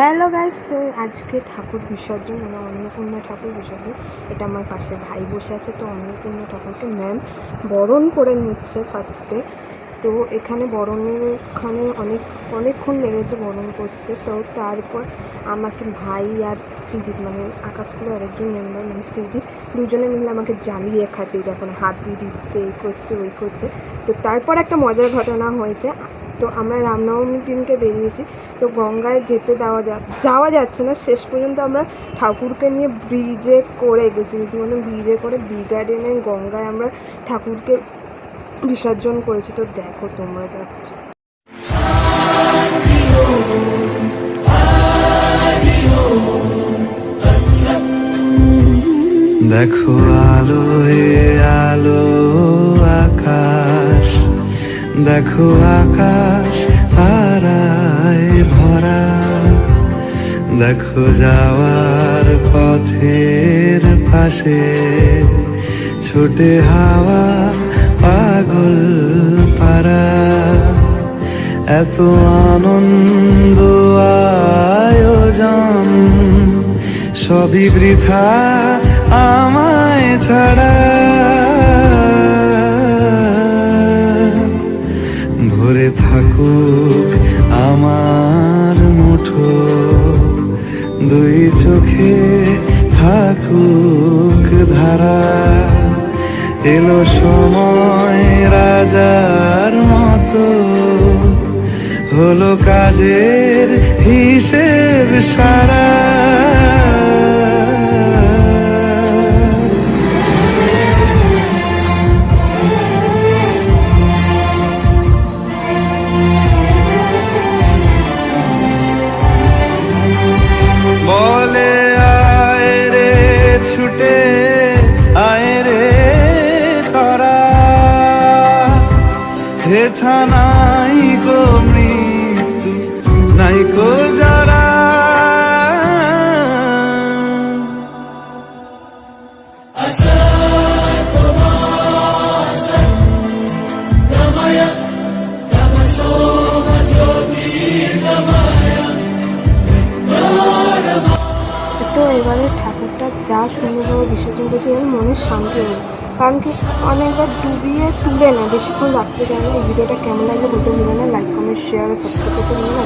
Hello guys, তো আজকে ঠাকুর বিসর্জন মানে অন্নপূর্ণা ঠাকুর বিসর্জন। এটা আমার পাশে ভাই বসে আছে, তো অন্নপূর্ণা ঠাকুরকে ম্যাম বরণ করে নিচ্ছে ফার্স্টে। তো এখানে বরণেরখানে অনেকক্ষণ লেগেছে বরণ করতে। তো তারপর আমাকে ভাই আর সৃজিত মানে আকাশ স্কুলের আরেকজন মেম্বার মানে সৃজিত দুজনে মিলে আমাকে জ্বালিয়ে খাচ্ছে, দেখো না হাত দিয়ে দিচ্ছে, এই করছে ওই করছে। তো তারপর একটা মজার ঘটনা হয়েছে। তো আমরা রামনবমীর দিনকে বেরিয়েছি, তো গঙ্গায় যাওয়া যাচ্ছে না, শেষ পর্যন্ত আমরা ঠাকুরকে নিয়ে ব্রিজে করে গেছি, রীতিমতো ব্রিজে করে বি গার্ডেনের গঙ্গায় আমরা ঠাকুরকে বিসর্জন করেছি। তো দেখো তোমরা জাস্ট দেখো আলো আলো আকাশ, দেখো আকাশ তারায় ভরা, দেখো যাওয়ার পথের পাশে ছোটে হাওয়া পাগল পারা। এত আনন্দ আয়োজন সবই বৃথা আমায় ছাড়া। ভরে থাকুক আমার মুঠো, দুই চোখে থাকুক ধারা। এলো সময় রাজার মতো, হলো কাজের হিসেব সারা। বলে আয় রে ছুটে আয় রে তারা, হেথা নাই গো মৃত্যু নাই গো যারা। তো এবারে ঠাকুরটা যা সুন্দরভাবে বিসর্জন করেছে এবং মনের শান্তি হলো, কারণ কি অনেকবার ডুবিয়ে তুলে না, বেশিক্ষণ রাখতে দেয় না। এই ভিডিওটা কেমন লাগলে বলতে ভুলো না, লাইক কমেন্ট শেয়ার আর সাবস্ক্রাইব করতে ভুলো না।